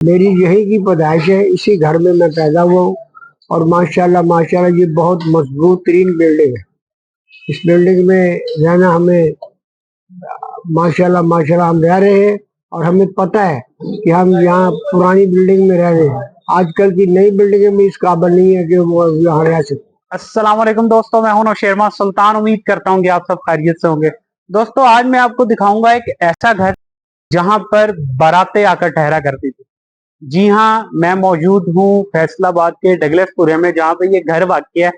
मेरी यहीं की पैदाइश है, इसी घर में मैं पैदा हुआ हूँ और माशाल्लाह माशाल्लाह ये बहुत मजबूत तरीन बिल्डिंग है। इस बिल्डिंग में रहना हमें माशाल्लाह माशाल्लाह हम रह रहे हैं और हमें पता है कि हम यहाँ पुरानी बिल्डिंग में रह रहे हैं। आजकल की नई बिल्डिंग में इस काबिल नहीं है कि वो यहाँ रह सके। अस्सलाम वालेकुम दोस्तों, मैं हूं नौशेरमा सुल्तान। उम्मीद करता हूं कि आप सब खैरियत से होंगे। दोस्तों, आज मैं आपको दिखाऊंगा एक ऐसा घर जहां पर बारातें आकर ठहरा करती थी। जी हाँ, मैं मौजूद हूं फैसलाबाद के डगलसपुरे में, जहां पे ये घर वाक़ई है।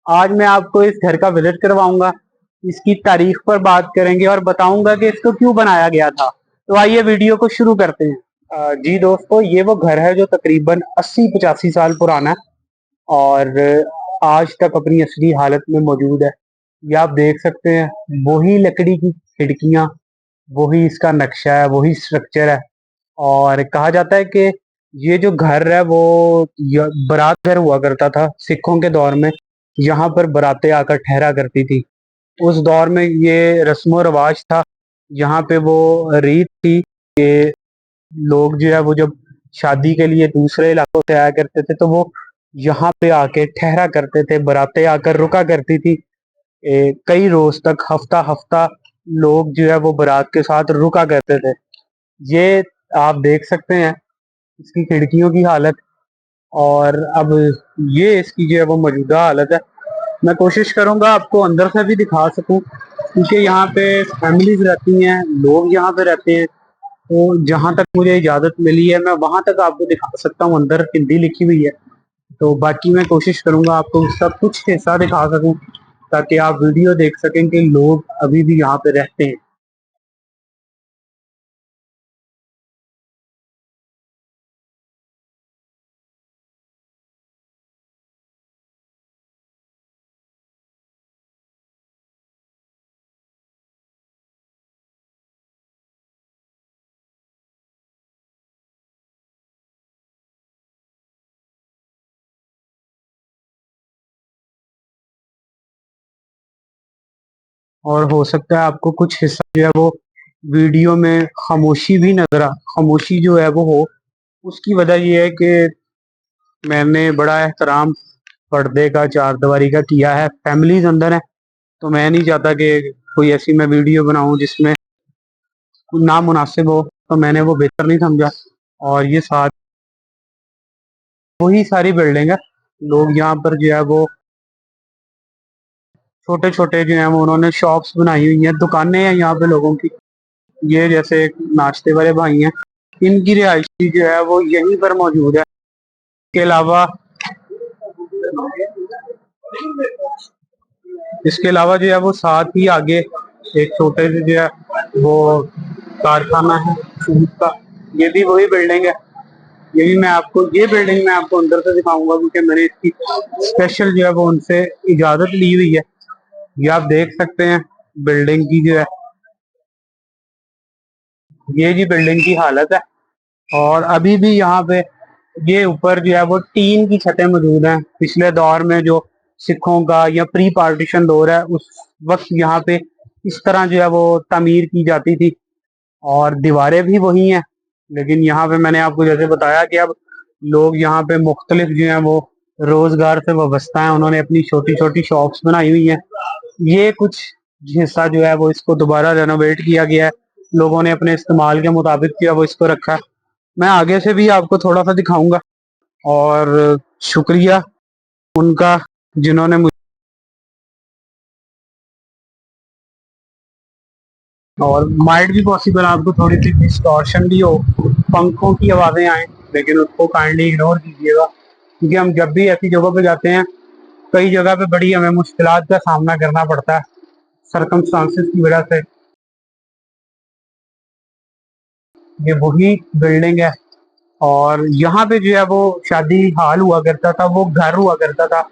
आज मैं आपको इस घर का विजिट करवाऊंगा, इसकी तारीख पर बात करेंगे और बताऊंगा कि इसको क्यों बनाया गया था। तो आइए वीडियो को शुरू करते हैं। जी दोस्तों, ये वो घर है जो तकरीबन 80-85 साल पुराना है और आज तक अपनी असली हालत में मौजूद है। ये आप देख सकते हैं, वही लकड़ी की खिड़कियां, वही इसका नक्शा है, वही स्ट्रक्चर है। और कहा जाता है कि ये जो घर है वो बारात घर हुआ करता था सिखों के दौर में। यहाँ पर बारातें आकर ठहरा करती थी। उस दौर में ये रस्मो रिवाज था। यहाँ पे वो रीत थी कि लोग जो है वो जब शादी के लिए दूसरे इलाकों से आया करते थे तो वो यहाँ पे आके ठहरा करते थे, बारातें आकर रुका करती थी। कई रोज तक, हफ्ता हफ्ता लोग जो है वो बारात के साथ रुका करते थे। ये आप देख सकते हैं इसकी खिड़कियों की हालत। और अब ये इसकी जो है वो मौजूदा हालत है। मैं कोशिश करूंगा आपको अंदर से भी दिखा सकूं, क्योंकि यहाँ पे फैमिलीज रहती हैं, लोग यहाँ पे रहते हैं। तो जहां तक मुझे इजाजत मिली है मैं वहां तक आपको दिखा सकता हूँ। अंदर हिंदी लिखी हुई है, तो बाकी मैं कोशिश करूंगा आपको उसका कुछ हिस्सा दिखा सकूं, ताकि आप वीडियो देख सकें कि लोग अभी भी यहाँ पे रहते हैं। और हो सकता है आपको कुछ हिस्सा जो है वो वीडियो में खामोशी भी खामोशी जो है वो हो। उसकी वजह ये है कि मैंने बड़ा एहतराम पर्दे का, चारदीवारी का किया है। फैमिलीज अंदर है, तो मैं नहीं चाहता कि कोई ऐसी मैं वीडियो बनाऊं जिसमें नामुनासिब हो, तो मैंने वो बेहतर नहीं समझा। और ये साथ वही सारी बिल्डिंग है। लोग यहाँ पर जो है वो छोटे छोटे जो है वो उन्होंने शॉप्स बनाई हुई हैं, दुकानें हैं यहाँ पे लोगों की। ये जैसे एक नाश्ते वाले भाई हैं, इनकी रिहायशी जो है वो यहीं पर मौजूद है। इसके अलावा जो है वो साथ ही आगे एक छोटे से जो है वो कारखाना है सूत का। ये भी वही बिल्डिंग है। ये बिल्डिंग मैं आपको अंदर से दिखाऊंगा, क्योंकि मैंने इसकी स्पेशल जो है वो उनसे इजाजत ली हुई है। ये आप देख सकते हैं बिल्डिंग की जो है, ये जी बिल्डिंग की हालत है। और अभी भी यहाँ पे ये ऊपर जो है वो टीन की छतें मौजूद हैं। पिछले दौर में जो सिखों का या प्री पार्टीशन दौर है, उस वक्त यहाँ पे इस तरह जो है वो तामीर की जाती थी। और दीवारें भी वही हैं, लेकिन यहाँ पे मैंने आपको जैसे बताया कि अब लोग यहाँ पे मुख्तलिफ जो है वो रोजगार से वाबस्ता है। उन्होंने अपनी छोटी छोटी शॉप्स बनाई हुई हैं। ये कुछ हिस्सा जो है वो इसको दोबारा रेनोवेट किया गया है। लोगों ने अपने इस्तेमाल के मुताबिक जो है वो इसको रखा है। मैं आगे से भी आपको थोड़ा सा दिखाऊंगा। और शुक्रिया उनका जिन्होंने मुझे, और माइट भी पॉसिबल आपको थोड़ी सी डिस्टॉर्शन भी हो, पंखों की आवाजें आए, लेकिन उसको काइंडली इग्नोर कीजिएगा, क्योंकि हम जब भी ऐसी जगहों पे जाते हैं कई जगह पे बड़ी हमें मुश्किलात का सामना करना पड़ता है सरकमस्टांसेस की वजह से। ये वही बिल्डिंग है और यहाँ पे जो है वो शादी हाल हुआ करता था, वो घर हुआ करता था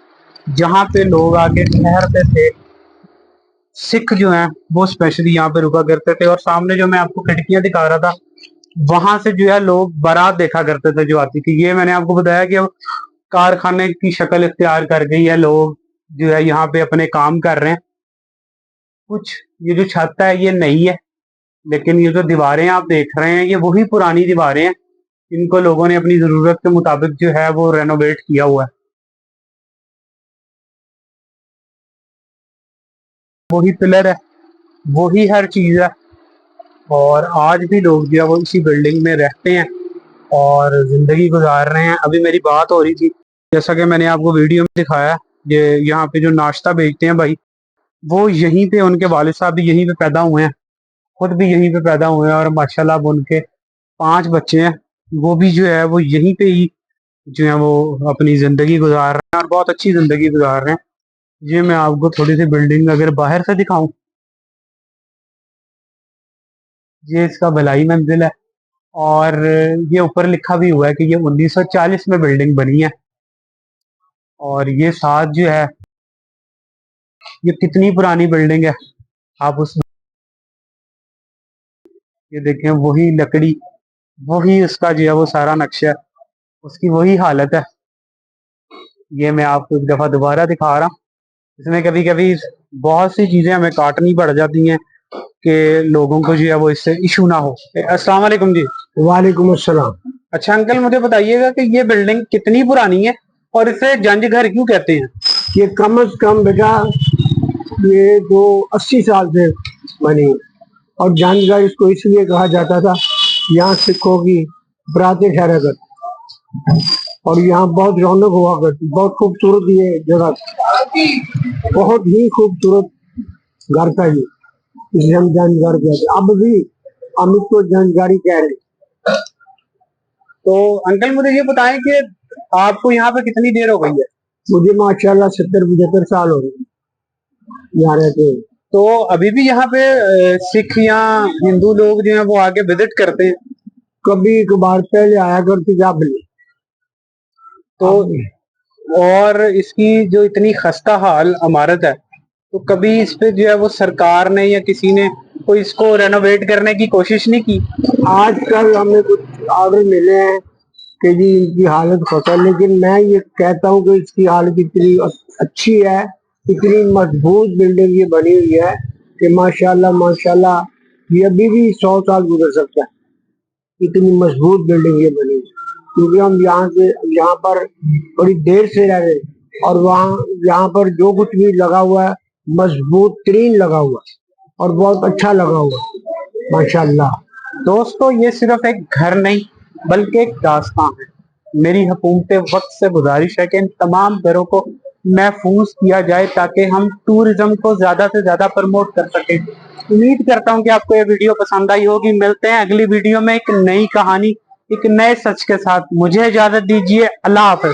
जहाँ पे लोग आके ठहरते थे। सिख जो हैं वो स्पेशली यहाँ पे रुका करते थे। और सामने जो मैं आपको खिड़कियां दिखा रहा था, वहां से जो है लोग बारात देखा करते थे जो आती थी। ये मैंने आपको बताया कि अब कारखाने की शक्ल इख्तियार कर गई है। लोग जो है यहाँ पे अपने काम कर रहे हैं। कुछ ये जो छत है ये नई है, लेकिन ये जो दीवारें आप देख रहे हैं ये वही पुरानी दीवारें हैं। इनको लोगों ने अपनी जरूरत के मुताबिक जो है वो रेनोवेट किया हुआ है। वही पिलर है, वही हर चीज है, और आज भी लोग जो है वो इसी बिल्डिंग में रहते हैं और जिंदगी गुजार रहे हैं। अभी मेरी बात हो रही थी, जैसा कि मैंने आपको वीडियो में दिखाया, ये यहाँ पे जो नाश्ता बेचते हैं भाई, वो यहीं पे, उनके वालिद साहब भी यहीं पे पैदा हुए हैं, खुद भी यहीं पे पैदा हुए हैं, और माशाल्लाह अब उनके 5 बच्चे हैं, वो भी जो है वो यहीं पे ही जो है वो अपनी जिंदगी गुजार रहे हैं और बहुत अच्छी जिंदगी गुजार रहे हैं। ये मैं आपको थोड़ी सी बिल्डिंग अगर बाहर से दिखाऊं, ये इसका भलाई मंजिल है, और ये ऊपर लिखा भी हुआ है कि ये 1940 में बिल्डिंग बनी है। और ये साथ जो है, ये कितनी पुरानी बिल्डिंग है, आप उस, ये देखें, वही लकड़ी, वही उसका जो है वो सारा नक्शा है, उसकी वही हालत है। ये मैं आपको एक दफा दोबारा दिखा रहा हूँ। इसमें कभी कभी बहुत सी चीजें हमें काटनी पड़ जाती हैं कि लोगों को जो है वो इससे इशू ना हो। अस्सलाम वालेकुम जी। वालेकुम अस्सलाम। अच्छा अंकल, मुझे बताइएगा कि ये बिल्डिंग कितनी पुरानी है और इसे जंज घर क्यों कहते हैं? ये कम से कम बेटा ये तो 80 साल से बनी है। और जानगर इसको इसलिए कहा जाता था, यहाँ सिखों की बरातें ठहरा करती और यहाँ बहुत रौनक हुआ करती। बहुत खूबसूरत ये जगह, बहुत ही खूबसूरत घर था ये, इसलिए हम जानगर कहते हैं। अब भी हम इसको जानकारी कह रहे हैं। तो अंकल मुझे ये बताएं कि आपको यहाँ पे कितनी देर हो गई है? मुझे माशाल्लाह 70-75 साल हो गए यहाँ रहते हैं। तो अभी भी यहाँ पे सिख या हिंदू लोग जो है वो आके विजिट करते हैं? कभी कभार पहले आया करती थी, अब नहीं। तो और इसकी जो इतनी खस्ता हाल इमारत है, तो कभी इस पे जो है वो सरकार ने या किसी ने कोई इसको रेनोवेट करने की कोशिश नहीं की? आजकल हमें कुछ ऑर्डर मिले हैं कि जी इनकी हालत खस्ता, लेकिन मैं ये कहता हूँ कि इसकी हालत इतनी अच्छी है, इतनी मजबूत बिल्डिंग ये बनी हुई है कि माशाल्लाह माशाल्लाह ये अभी भी 100 साल गुजर सकता है। इतनी मजबूत बिल्डिंग ये बनी है, क्योंकि हम यहाँ पर बड़ी देर से रह रहे हैं और वहाँ यहाँ पर जो कुछ भी लगा हुआ है मजबूत तरीन लगा हुआ है और बहुत अच्छा लगा हुआ है माशाल्लाह। दोस्तों, ये सिर्फ एक घर नहीं बल्कि एक दास्तां है। मेरी हुकूमत वक्त से गुजारिश है कि इन तमाम घरों को महफूज किया जाए ताकि हम टूरिज्म को ज्यादा से ज्यादा प्रमोट कर सकें। उम्मीद करता हूं कि आपको ये वीडियो पसंद आई होगी। मिलते हैं अगली वीडियो में एक नई कहानी, एक नए सच के साथ। मुझे इजाजत दीजिए। अल्लाह हाफिज।